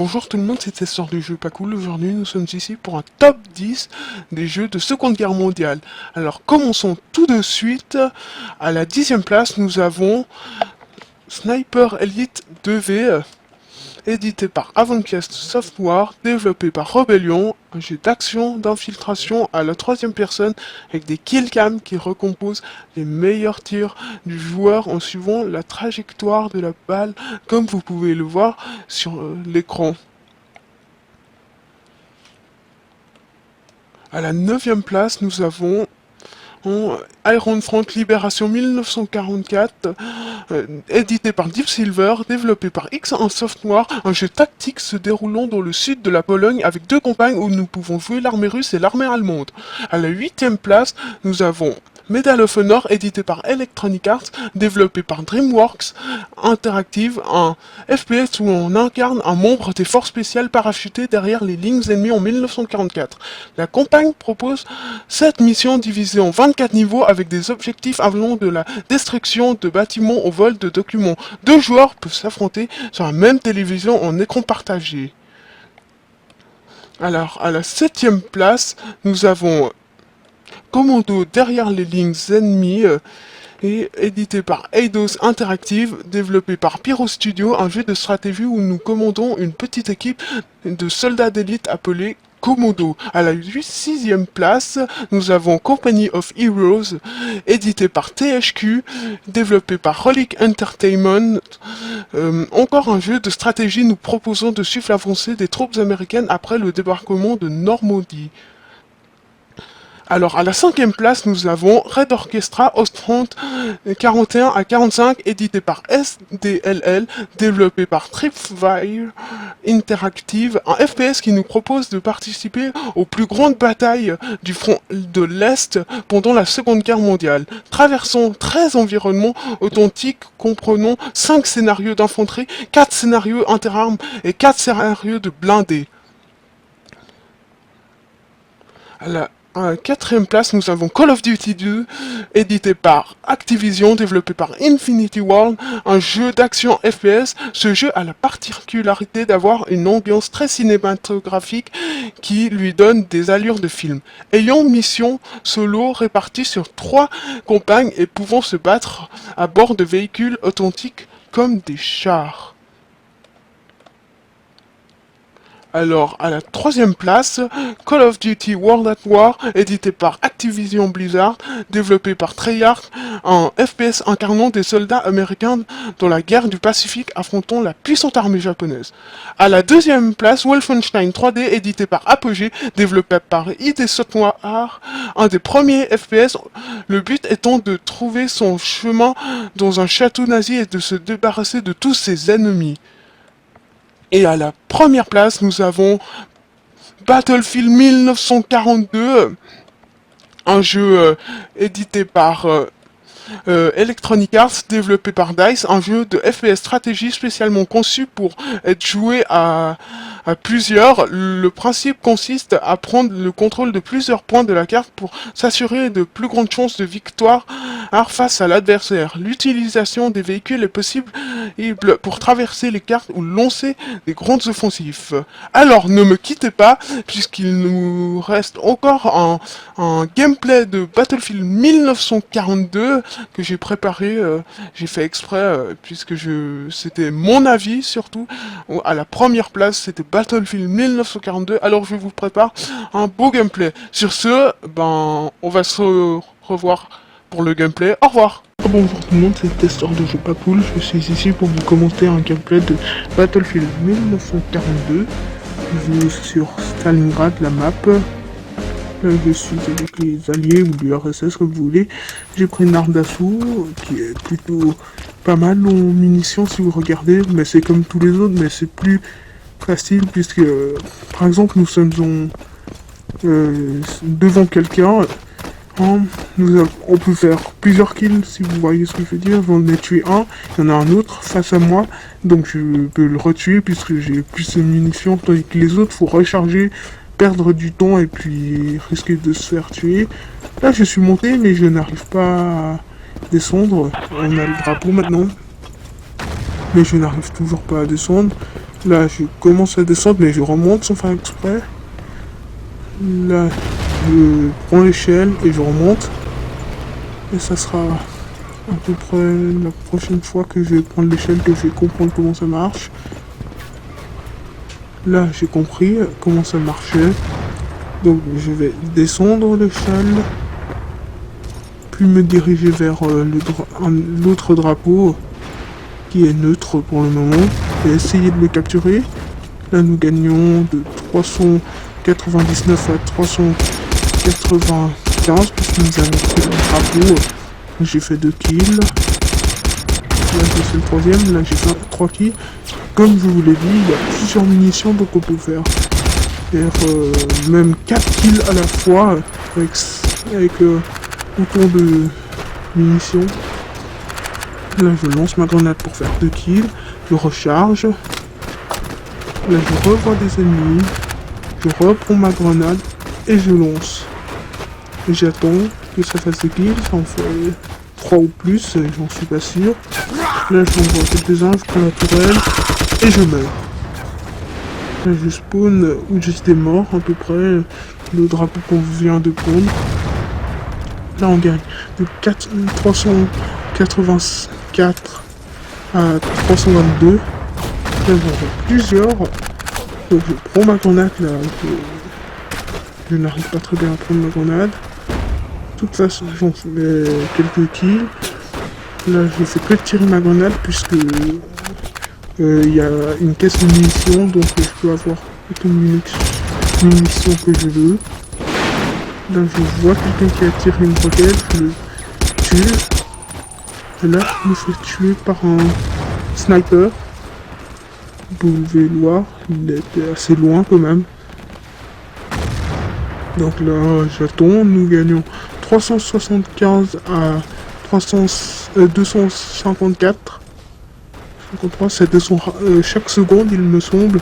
Bonjour tout le monde, c'est Testeur de jeux pas cool. Aujourd'hui, nous sommes ici pour un top 10 des jeux de Seconde Guerre mondiale. Alors, commençons tout de suite. À la 10e place, nous avons Sniper Elite 2V, édité par Avantcast Software, développé par Rebellion, un jeu d'action, d'infiltration à la 3e personne avec des killcams qui recomposent les meilleurs tirs du joueur en suivant la trajectoire de la balle, comme vous pouvez le voir sur l'écran. À la 9e place, nous avons Iron Front Libération 1944, édité par Deep Silver, développé par X1 Software, un jeu tactique se déroulant dans le sud de la Pologne avec deux campagnes où nous pouvons jouer l'armée russe et l'armée allemande. À la 8e place, nous avons Medal of Honor, édité par Electronic Arts, développé par DreamWorks Interactive, un FPS où on incarne un membre des forces spéciales parachuté derrière les lignes ennemies en 1944. La campagne propose 7 missions divisées en 24 niveaux avec des objectifs allant de la destruction de bâtiments au vol de documents. Deux joueurs peuvent s'affronter sur la même télévision en écran partagé. Alors, à la 7e place, nous avons Commando derrière les lignes ennemies, et édité par Eidos Interactive, développé par Pyro Studio, un jeu de stratégie où nous commandons une petite équipe de soldats d'élite appelés Commando. À la 6e place, nous avons Company of Heroes, édité par THQ, développé par Relic Entertainment. Encore un jeu de stratégie, nous proposons de suivre l'avancée des troupes américaines après le débarquement de Normandie. Alors, à la 5e place, nous avons Red Orchestra Ostfront 41 à 45, édité par SDLL, développé par Tripwire Interactive, un FPS qui nous propose de participer aux plus grandes batailles du front de l'Est pendant la Seconde Guerre mondiale. Traversons 13 environnements authentiques comprenant 5 scénarios d'infanterie, 4 scénarios interarmes et 4 scénarios de blindés. À la 4e place, nous avons Call of Duty 2, édité par Activision, développé par Infinity Ward, un jeu d'action FPS. Ce jeu a la particularité d'avoir une ambiance très cinématographique qui lui donne des allures de film. Ayant mission solo répartie sur 3 campagnes et pouvant se battre à bord de véhicules authentiques comme des chars. Alors, à la 3e place, Call of Duty World at War, édité par Activision Blizzard, développé par Treyarch, un FPS incarnant des soldats américains dans la guerre du Pacifique affrontant la puissante armée japonaise. À la 2e place, Wolfenstein 3D, édité par Apogee, développé par ID Software, un des premiers FPS, le but étant de trouver son chemin dans un château nazi et de se débarrasser de tous ses ennemis. Et à la 1re place, nous avons Battlefield 1942, un jeu édité par Electronic Arts, développé par DICE, un jeu de FPS stratégie spécialement conçu pour être joué à plusieurs. Le principe consiste à prendre le contrôle de plusieurs points de la carte pour s'assurer de plus grandes chances de victoire face à l'adversaire. L'utilisation des véhicules est possible pour traverser les cartes ou lancer des grandes offensives. Alors ne me quittez pas, puisqu'il nous reste encore un gameplay de Battlefield 1942 que j'ai préparé, j'ai fait exprès, puisque c'était mon avis surtout. À la 1re place, c'était Battlefield 1942, alors je vous prépare un beau gameplay. Sur ce, on va se revoir pour le gameplay. Au revoir. Bonjour tout le monde, c'est Testeur de jeux pas cool. Je suis ici pour vous commenter un gameplay de Battlefield 1942. Je vais sur Stalingrad, la map. Là, je suis avec les alliés ou l'URSS comme vous voulez. J'ai pris une arme d'assaut qui est plutôt pas mal en munitions si vous regardez, mais c'est comme tous les autres, mais c'est plus facile puisque par exemple nous sommes devant quelqu'un. On peut faire plusieurs kills si vous voyez ce que je veux dire. J'en ai tué un, il y en a un autre face à moi, donc je peux le retuer puisque j'ai plus de munitions, tandis que les autres faut recharger, perdre du temps et puis risquer de se faire tuer. Là je suis monté mais je n'arrive pas à descendre. On a le drapeau maintenant, mais je n'arrive toujours pas à descendre. Là, je commence à descendre, mais je remonte sans faire exprès. Là, je prends l'échelle et je remonte. Et ça sera à peu près la prochaine fois que je vais prendre l'échelle que je vais comprendre comment ça marche. Là, j'ai compris comment ça marchait. Donc, je vais descendre l'échelle, puis me diriger vers l'autre drapeau qui est neutre pour le moment et essayer de le capturer. Là, nous gagnons de 399 à 395 puisque nous avons pris le drapeau. J'ai fait 2 kills. Là, j'ai fait le troisième. Là, j'ai fait 3 kills. Comme je vous l'ai dit, il y a plusieurs munitions, donc on peut faire même 4 kills à la fois avec autant de munitions. Là, je lance ma grenade pour faire 2 kills. Je recharge. Là, je revois des ennemis. Je reprends ma grenade et je lance. Et j'attends que ça fasse 2 kills. Ça en fait 3 ou plus, j'en suis pas sûr. Là, j'en vois quelques-uns. Je prends la tourelle et je meurs. Là, je spawn où j'étais mort, à peu près. Le drapeau qu'on vient de prendre. Là, on gagne de 384 à 322. Là, j'en vois plusieurs. Donc, je prends ma grenade. Là, je n'arrive pas très bien à prendre ma grenade. De toute façon, j'en fais quelques kills. Là, je fais que tirer ma grenade puisque il y a une caisse de munitions, donc je peux avoir autant de munitions que je veux. Là, je vois quelqu'un qui a tiré une roquette, je le tue. Et là, je me fais tuer par un sniper. Vous pouvez le voir, il était assez loin quand même. Donc là, j'attends, nous gagnons 375 à 254. 53, c'est 200 chaque seconde, il me semble.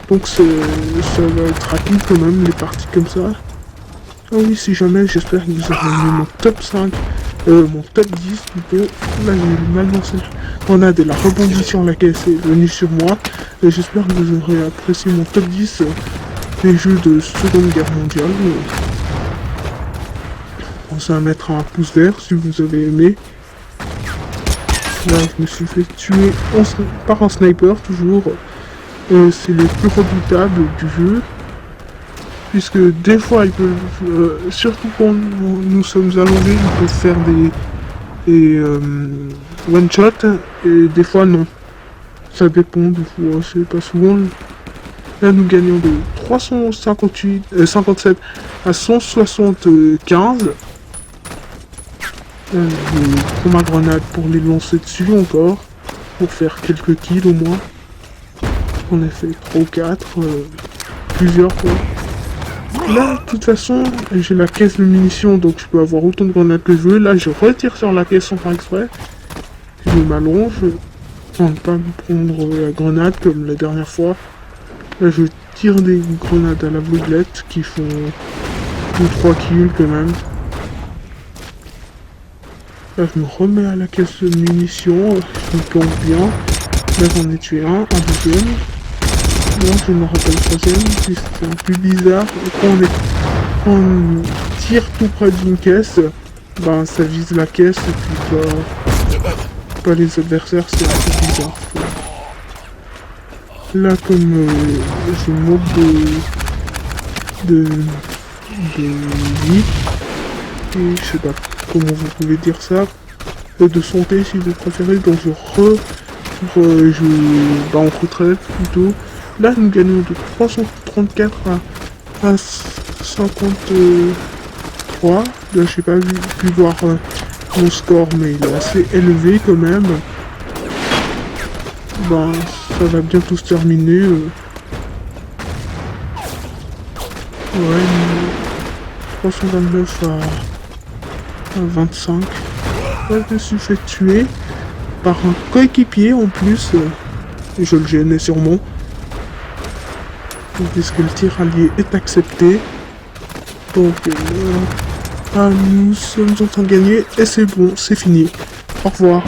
Donc ça va être rapide quand même, les parties comme ça. Ah oui, si jamais, j'espère que vous aurez aimé mon top 5, mon top 10 plutôt. Là, j'ai mal lancé la grenade et la rebondie sur la caisse est venue sur moi. Et j'espère que vous aurez apprécié mon top 10 des jeux de Seconde Guerre mondiale. Pensez à mettre un pouce vert si vous avez aimé. Là, je me suis fait tuer par un sniper, toujours. C'est le plus redoutable du jeu. Puisque des fois, il peut, surtout quand nous sommes allongés, il peut faire des one-shot. Et des fois, non. Ça dépend, des fois, c'est pas souvent. Là, nous gagnons de 57 à 175. Je prends ma grenade pour les lancer dessus encore, pour faire quelques kills au moins. On a fait 3 ou 4, plusieurs fois. Là, de toute façon, j'ai la caisse de munitions, donc je peux avoir autant de grenades que je veux. Là, je retire sur la caisse sans faire exprès. Je m'allonge, pour ne pas me prendre la grenade comme la dernière fois. Là, je tire des grenades à la l'aveuglette qui font 2-3 kills quand même. Là, je me remets à la caisse de munitions, je me plante bien. Là, j'en ai tué un deuxième. Là, je me rappelle le troisième, puis c'est un peu bizarre. Quand on tire tout près d'une caisse, ben ça vise la caisse et puis pas les adversaires, c'est un peu bizarre. Là, comme je monte de vie, et je sais pas comment vous pouvez dire ça, de santé si vous préférez, donc en retraite plutôt. Là, nous gagnons de 334 à 53. Là, j'ai pas pu voir mon score, mais il est assez élevé quand même. Ben, ça va bientôt se terminer. Ouais, 329 à 25. Là, je me suis fait tuer par un coéquipier en plus. Et je le gênais sûrement. Puisque le tir allié est accepté. Donc nous sommes en train de gagner et c'est bon, c'est fini. Au revoir.